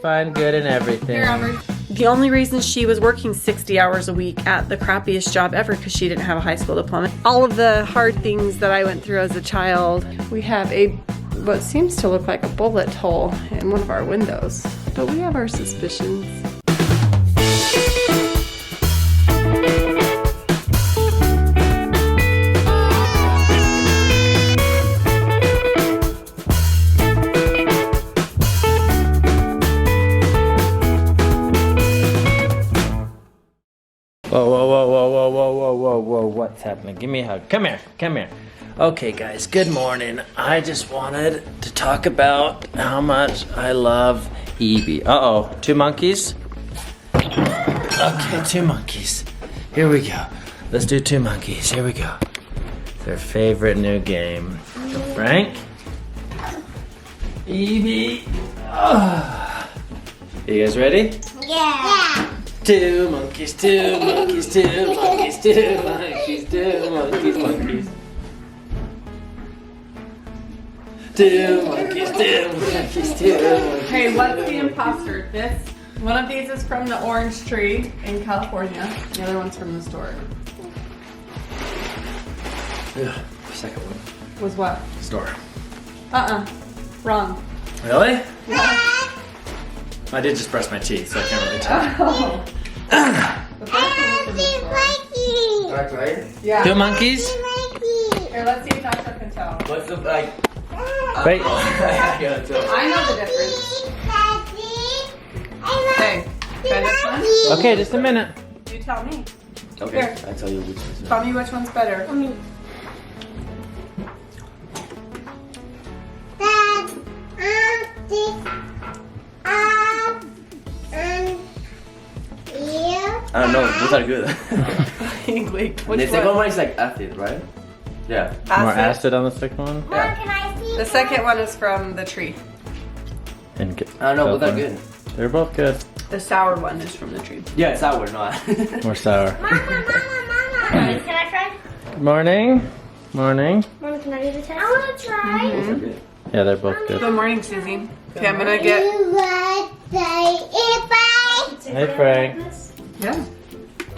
find good in everything. Here, Ambree. The only reason she was working 60 hours a week at the crappiest job ever because she didn't have a high school diploma. All of the hard things that I went through as a child. We have what seems to look like a bullet hole in one of our windows, but we have our suspicions. Whoa, what's happening? Give me a hug. Come here. Okay, guys, good morning. I just wanted to talk about how much I love Evie. Uh-oh, 2 monkeys? Okay, 2 monkeys. Here we go. Let's do 2 monkeys. Here we go. Their favorite new game. So Frank, Evie. Oh. You guys ready? Yeah. 2 monkeys, 2 monkeys, 2 monkeys, 2 monkeys, 2 monkeys, monkeys. 2 monkeys, 2 monkeys, 2 monkeys. Hey, what's the imposter? One of these is from the orange tree in California. The other one's from the store. Ugh, second one. Was what? Store. Wrong. Really? Yeah. I did just brush my teeth, so I can't really tell. Oh. The first one was from the store. That's right. Yeah. 2 monkeys? Here, let's see if Nacho can tell. What's the, like... Wait. I know the difference. Hey, try this one. Okay, just a minute. You tell me. Okay, Here. I tell you which one's Tell me which one's better. I don't know, those are good. Wait, The which second one? one is like acid, right? Yeah. More acid on the second one? Yeah. The second one is from the tree. And I don't know, both are good. They're both good. The sour one is from the tree. Yeah, it's sour, no. More sour. Mama, can I try? Good morning. Morning. Mama, can I do the test? I want to try. Those are good. Yeah, they're both good. Good morning, Susie. Okay, I'm gonna get. Hey, Frank. Yeah.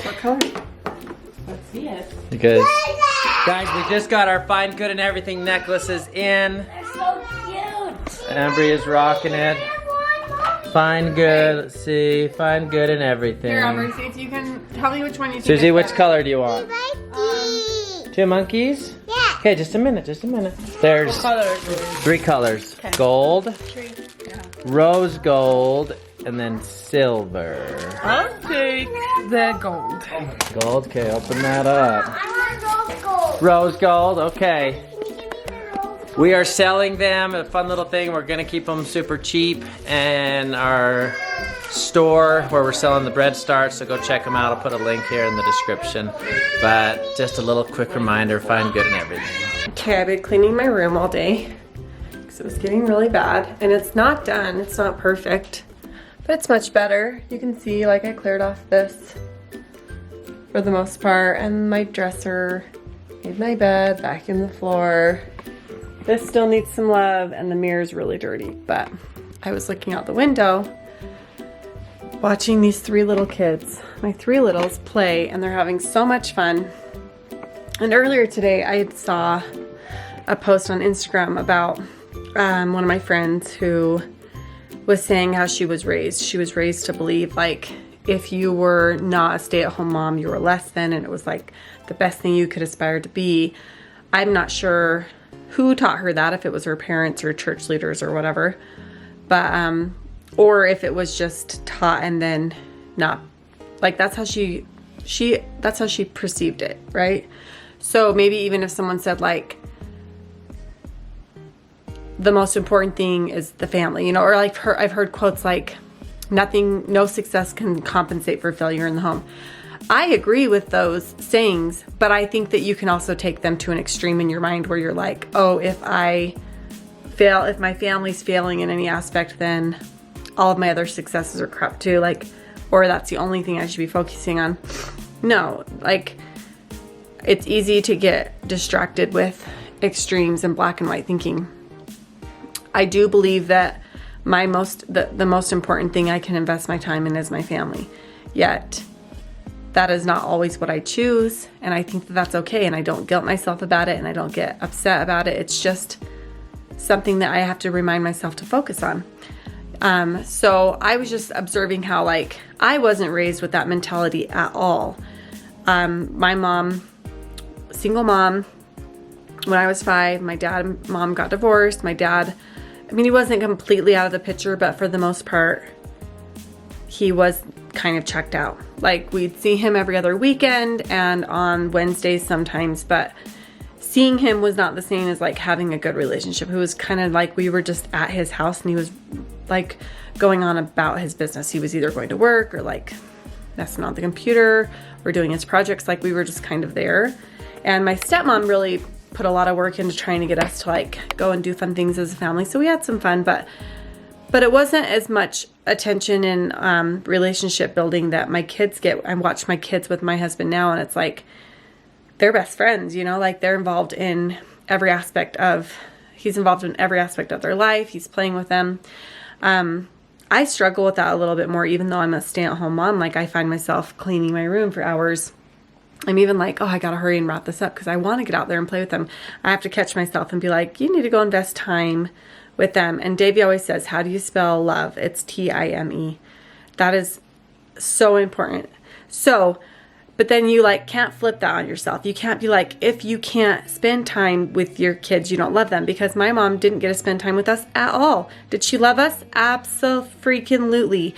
What color? Let's see it. You guys, we just got our Find Good in Everything necklaces in. They're so cute. Ambree is rocking it. Find good, let's see. Find good in everything. Here, Ambree, see if you can tell me which one you think. Susie, is which better. color do you want? 2 monkeys? Yeah. Okay, just a minute. There's What color? 3 colors. Okay. Gold, Tree. Yeah. rose gold, and then silver. I'll take the gold. Gold, okay, open that up. I want rose gold. Rose gold, okay. Can you give me the rose gold? We are selling them, a fun little thing. We're gonna keep them super cheap in our store where we're selling the bread starts, so go check them out. I'll put a link here in the description. But just a little quick reminder, Find Good in Everything. Okay, I've been cleaning my room all day because it was getting really bad. And it's not done, it's not perfect, but it's much better. You can see, like, I cleared off this for the most part, and my dresser, made my bed, vacuumed the floor. This still needs some love, and the mirror's really dirty, but I was looking out the window watching these 3 little kids, my 3 littles, play, and they're having so much fun. And earlier today, I saw a post on Instagram about one of my friends who was saying how she was raised. She was raised to believe, like, if you were not a stay-at-home mom, you were less than, and it was like the best thing you could aspire to be. I'm not sure who taught her that, if it was her parents or church leaders or whatever, but or if it was just taught and then not, like, that's how she perceived it, right? So maybe even if someone said, like, the most important thing is the family, you know, or like I've heard quotes like, no success can compensate for failure in the home. I agree with those sayings, but I think that you can also take them to an extreme in your mind where you're like, oh, if my family's failing in any aspect, then all of my other successes are crap too, like, or that's the only thing I should be focusing on. No, like, it's easy to get distracted with extremes and black and white thinking. I do believe that the most important thing I can invest my time in is my family. Yet that is not always what I choose, and I think that that's okay, and I don't guilt myself about it, and I don't get upset about it. It's just something that I have to remind myself to focus on. So I was just observing how, like, I wasn't raised with that mentality at all. My mom, single mom, when I was 5, my dad and mom got divorced. My dad, I mean, he wasn't completely out of the picture, but for the most part, he was kind of checked out. Like, we'd see him every other weekend and on Wednesdays sometimes, but seeing him was not the same as like having a good relationship. It was kind of like we were just at his house and he was like going on about his business. He was either going to work or like messing on the computer or doing his projects. Like, we were just kind of there. And my stepmom really put a lot of work into trying to get us to like go and do fun things as a family. So we had some fun, but it wasn't as much attention and relationship building that my kids get. I watch my kids with my husband now, and it's like they're best friends, you know, like they're involved in every aspect of, he's involved in every aspect of their life. He's playing with them. I struggle with that a little bit more, even though I'm a stay-at-home mom. Like, I find myself cleaning my room for hours. I'm even like, oh, I gotta hurry and wrap this up because I want to get out there and play with them. I have to catch myself and be like, you need to go invest time with them. And Davey always says, how do you spell love? It's Time. That is so important. So, but then you like can't flip that on yourself. You can't be like, if you can't spend time with your kids, you don't love them. Because my mom didn't get to spend time with us at all. Did she love us? Abso-freaking-lutely.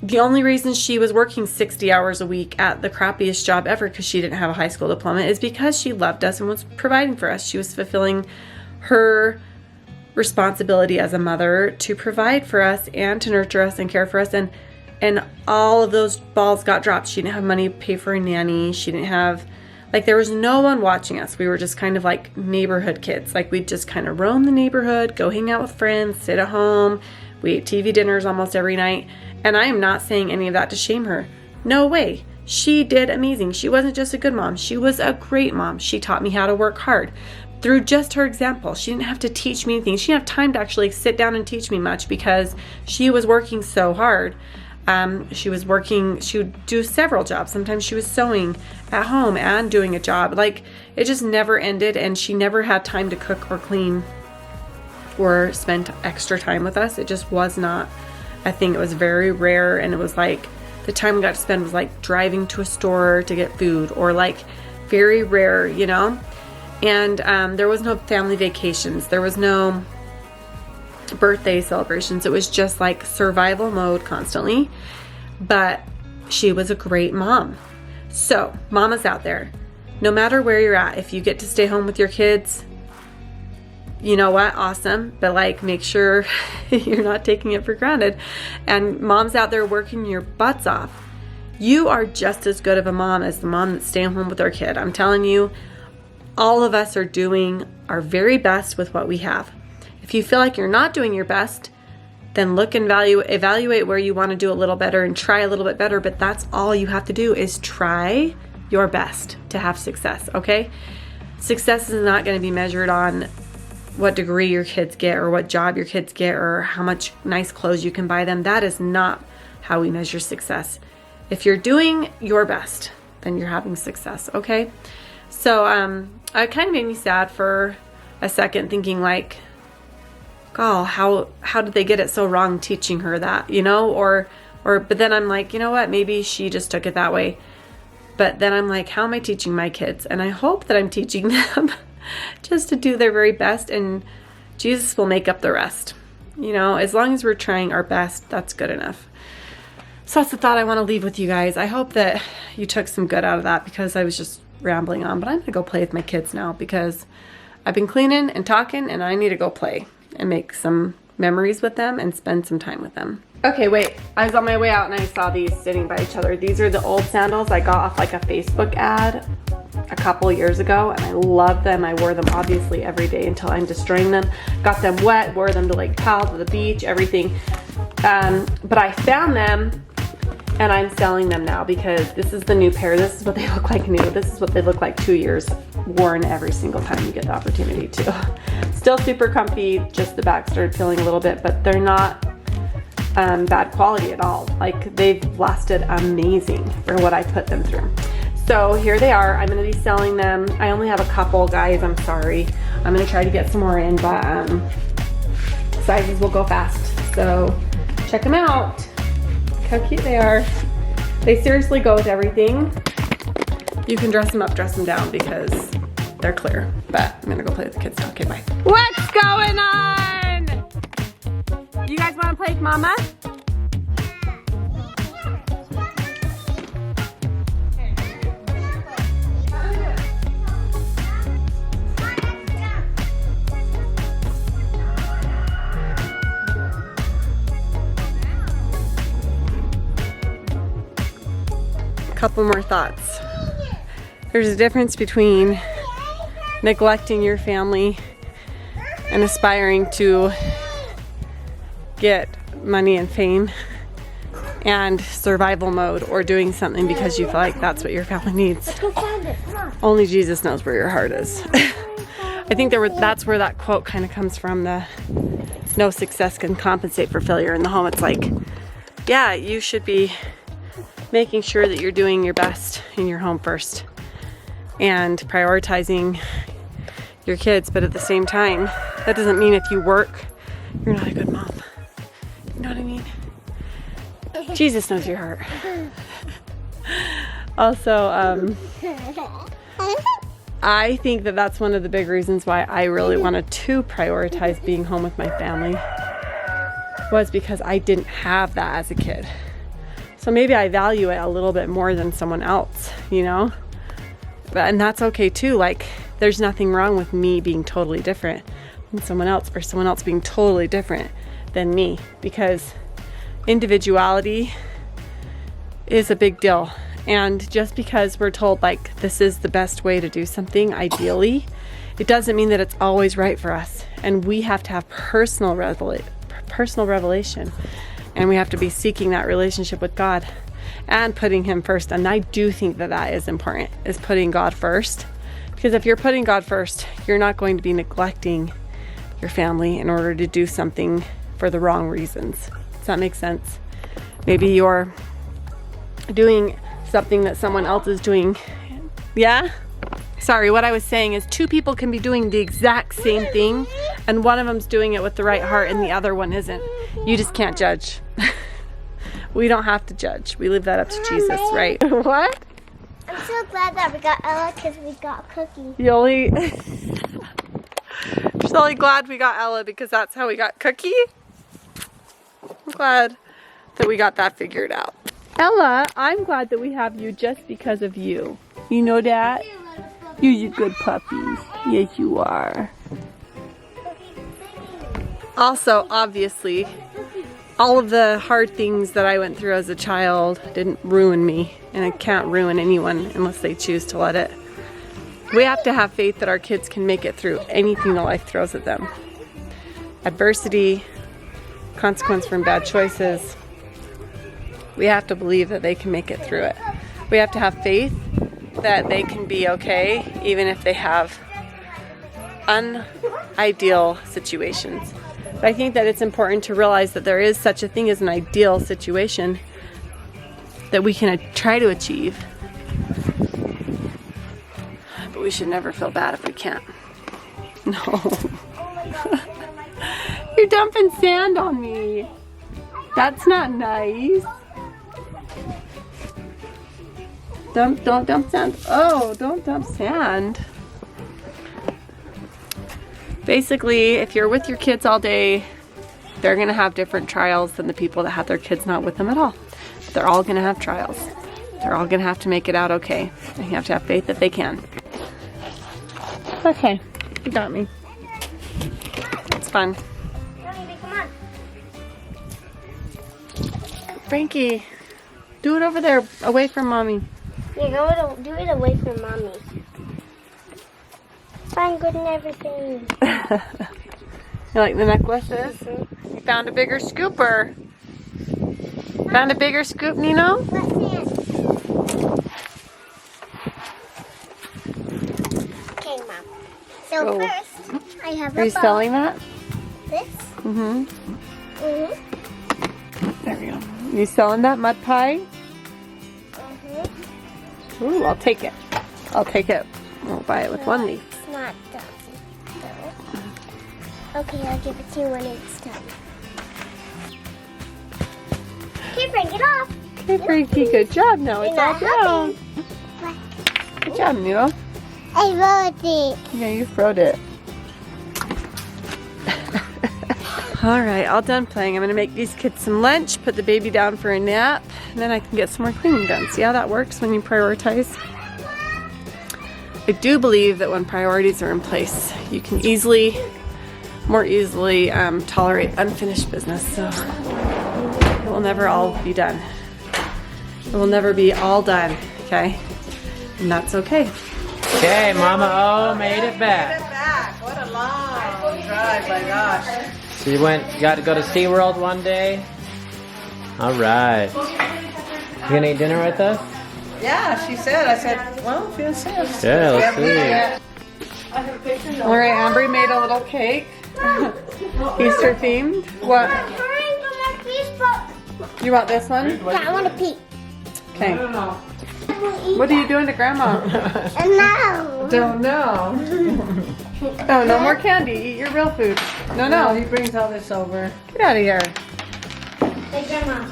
The only reason she was working 60 hours a week at the crappiest job ever, because she didn't have a high school diploma, is because she loved us and was providing for us. She was fulfilling her responsibility as a mother to provide for us and to nurture us and care for us. And all of those balls got dropped. She didn't have money to pay for a nanny. She didn't have, like, there was no one watching us. We were just kind of like neighborhood kids. Like, we'd just kind of roam the neighborhood, go hang out with friends, sit at home. We ate TV dinners almost every night. And I am not saying any of that to shame her. No way. She did amazing. She wasn't just a good mom. She was a great mom. She taught me how to work hard through just her example. She didn't have to teach me anything. She didn't have time to actually sit down and teach me much because she was working so hard. She would do several jobs. Sometimes she was sewing at home and doing a job. Like, it just never ended, and she never had time to cook or clean or spend extra time with us. It just was not a thing. It was very rare, and it was like the time we got to spend was like driving to a store to get food, or like very rare, you know? And there was no family vacations. There was no birthday celebrations. It was just like survival mode constantly. But she was a great mom. So, mamas out there, no matter where you're at, if you get to stay home with your kids, you know what? Awesome. But like, make sure you're not taking it for granted. And moms out there working your butts off, you are just as good of a mom as the mom that's staying home with their kid. I'm telling you, all of us are doing our very best with what we have. If you feel like you're not doing your best, then look and evaluate where you want to do a little better and try a little bit better. But that's all you have to do, is try your best to have success, okay? Success is not going to be measured on what degree your kids get or what job your kids get or how much nice clothes you can buy them. That is not how we measure success. If you're doing your best, then you're having success, okay? So it kind of made me sad for a second, thinking like, oh, how did they get it so wrong teaching her that, you know? But then I'm like, you know what? Maybe she just took it that way. But then I'm like, how am I teaching my kids? And I hope that I'm teaching them just to do their very best, and Jesus will make up the rest. You know, as long as we're trying our best, that's good enough. So that's the thought I want to leave with you guys. I hope that you took some good out of that, because I was just rambling on. But I'm going to go play with my kids now, because I've been cleaning and talking, and I need to go play and make some memories with them and spend some time with them. Okay, wait, I was on my way out and I saw these sitting by each other. These are the old sandals I got off like a Facebook ad a couple years ago, and I love them. I wore them obviously every day until I'm destroying them. Got them wet, wore them to Lake Powell, to the beach, everything. But I found them and I'm selling them now, because this is the new pair. This is what they look like new. This is what they look like 2 years worn every single time you get the opportunity to. Still super comfy, just the back started peeling a little bit, but they're not bad quality at all. Like, they've lasted amazing for what I put them through. So here they are. I'm gonna be selling them. I only have a couple, guys, I'm sorry. I'm gonna try to get some more in, but sizes will go fast. So check them out. Look how cute they are. They seriously go with everything. You can dress them up, dress them down, because they're clear. But I'm gonna go play with the kids now. Okay, bye. What's going on? You guys wanna play with Mama? Couple more thoughts. There's a difference between neglecting your family and aspiring to get money and fame and survival mode, or doing something because you feel like that's what your family needs. Let's go find it. Come on. Only Jesus knows where your heart is. I think that's where that quote kind of comes from, the no success can compensate for failure in the home. It's like, yeah, you should be making sure that you're doing your best in your home first and prioritizing your kids, but at the same time, that doesn't mean if you work, you're not a good mom. You know what I mean? Jesus knows your heart. Also, I think that that's one of the big reasons why I really wanted to prioritize being home with my family, was because I didn't have that as a kid. So maybe I value it a little bit more than someone else, you know? And that's okay too. Like, there's nothing wrong with me being totally different than someone else, or someone else being totally different than me, because individuality is a big deal. And just because we're told like this is the best way to do something ideally, it doesn't mean that it's always right for us. And we have to have personal revelation. And we have to be seeking that relationship with God and putting Him first. And I do think that that is important, is putting God first. Because if you're putting God first, you're not going to be neglecting your family in order to do something for the wrong reasons. Does that make sense? Maybe you're doing something that someone else is doing. Yeah? Sorry, what I was saying is two people can be doing the exact same thing, and one of them's doing it with the right heart and the other one isn't. You just can't judge. We don't have to judge. We leave that up to Jesus, right? What? I'm so glad that we got Ella because we got Cookie. Just only glad we got Ella because that's how we got Cookie. I'm glad that we got that figured out. Ella, I'm glad that we have you just because of you. You know that? You're a good puppy. Yes, you are. Also, obviously, all of the hard things that I went through as a child didn't ruin me, and I can't ruin anyone unless they choose to let it. We have to have faith that our kids can make it through anything that life throws at them. Adversity, consequence from bad choices. We have to believe that they can make it through it. We have to have faith that they can be okay even if they have unideal situations. But I think that it's important to realize that there is such a thing as an ideal situation that we can try to achieve. But we should never feel bad if we can't. No. You're dumping sand on me. That's not nice. Don't dump sand. Oh, don't dump sand. Basically, if you're with your kids all day, they're gonna have different trials than the people that have their kids not with them at all. But they're all gonna have trials. They're all gonna have to make it out okay. And you have to have faith that they can. Okay, you got me. It's fun. Come on. Frankie, do it over there, away from mommy. Yeah, do it away from mommy. Find good and everything. You like the necklaces? Mm-hmm. You found a bigger scooper. Found a bigger scoop, Nino? Let's see it. Okay, Mom. So Oh. first, I have Are a you bow. selling that? This. Mm-hmm. Mm-hmm. There you go. You selling that mud pie? Ooh, I'll take it. I'll take it. I'll buy it with one leaf. It's not done. No. Okay, I'll give it to you when it's done. Okay, Frank, get off. Okay, Frankie, good job. Now it's all down. Good job, Noodle. I wrote it. Yeah, you throwed it. All right, all done playing. I'm gonna make these kids some lunch, put the baby down for a nap, and then I can get some more cleaning done. See how that works when you prioritize? I do believe that when priorities are in place, you can more easily tolerate unfinished business. So it will never all be done. It will never be all done, okay? And that's okay. Okay, Mama O made it back. What a long drive, my gosh. So you got to go to SeaWorld one day? All right. You gonna eat dinner with us? Yeah, she said. I said, well, if you insist. Yeah, let's see. All right, Ambree made a little cake. Easter themed. What? You want this one? Yeah, I want a peek. Okay. What are you doing to Grandma? No. Don't know. Oh, no more candy. Eat your real food. No. He brings all this over. Get out of here. Hey, Grandma.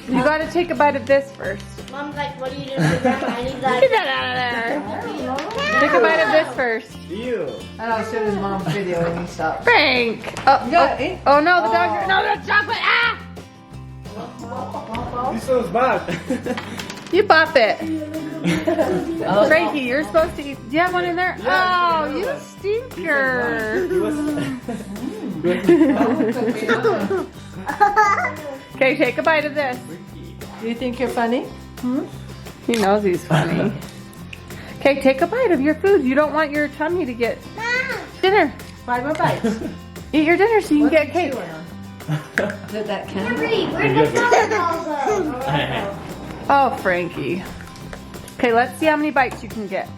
You got to take a bite of this first. Mom's like, what are you doing to Grandma? And he's like, Get that out of there. Take a bite of this first. I know, as soon as Mom's video and he stops. Frank. Oh no, the dog. No, the chocolate. Ah! This one's bad. You bop it. Frankie, you're supposed to eat. Do you have one in there? Oh, you stinker. Okay, take a bite of this. Do you think you're funny? He knows he's funny. Okay, take a bite of your food. You don't want your tummy to get dinner. 5 more bites. Eat your dinner so you can get cake. Did that candy? where'd the snowball go? Oh, Frankie. Okay, let's see how many bites you can get.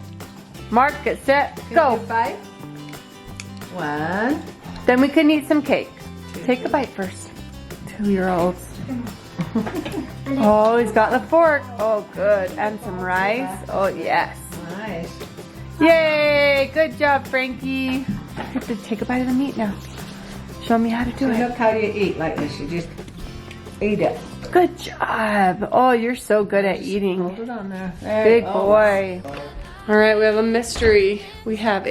Mark, get set, go. 5. 1. Then we can eat some cake. Take a bite first. 2-year-olds. Oh, he's got the fork. Oh, good. And some rice. Oh, yes. Nice. Yay! Good job, Frankie. You have to take a bite of the meat now. Show me how to do So it. look how you eat like this. You just eat it. Good job. Oh, you're so good at eating. Hold it on there. Big boy. All right, we have a mystery. We have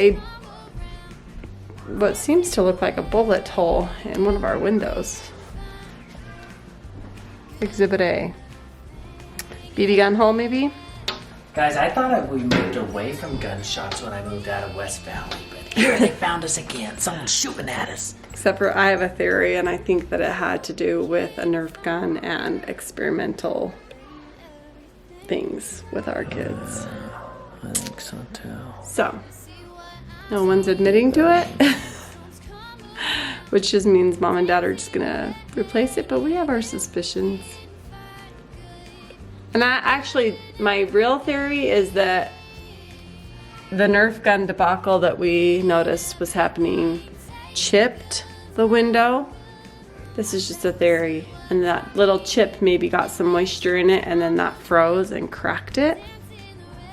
what seems to look like a bullet hole in one of our windows. Exhibit A. BB gun hole, maybe? Guys, I thought we moved away from gunshots when I moved out of West Valley, but here they found us again. Someone's shooting at us. Except for I have a theory, and I think that it had to do with a Nerf gun and experimental things with our kids. I think so too. So, no one's admitting to it, which just means Mom and Dad are just gonna replace it, but we have our suspicions. And my real theory is that the Nerf gun debacle that we noticed was happening chipped the window. This is just a theory. And that little chip maybe got some moisture in it and then that froze and cracked it.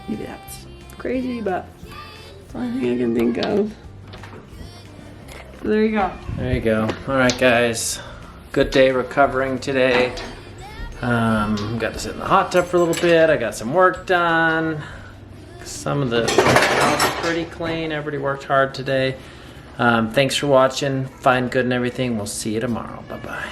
Maybe that's crazy, but that's the only thing I can think of. So there you go. There you go. All right, guys. Good day recovering today. Got to sit in the hot tub for a little bit. I got some work done. Some of the house is pretty clean. Everybody worked hard today. Thanks for watching. Find good and everything. We'll see you tomorrow. Bye-bye.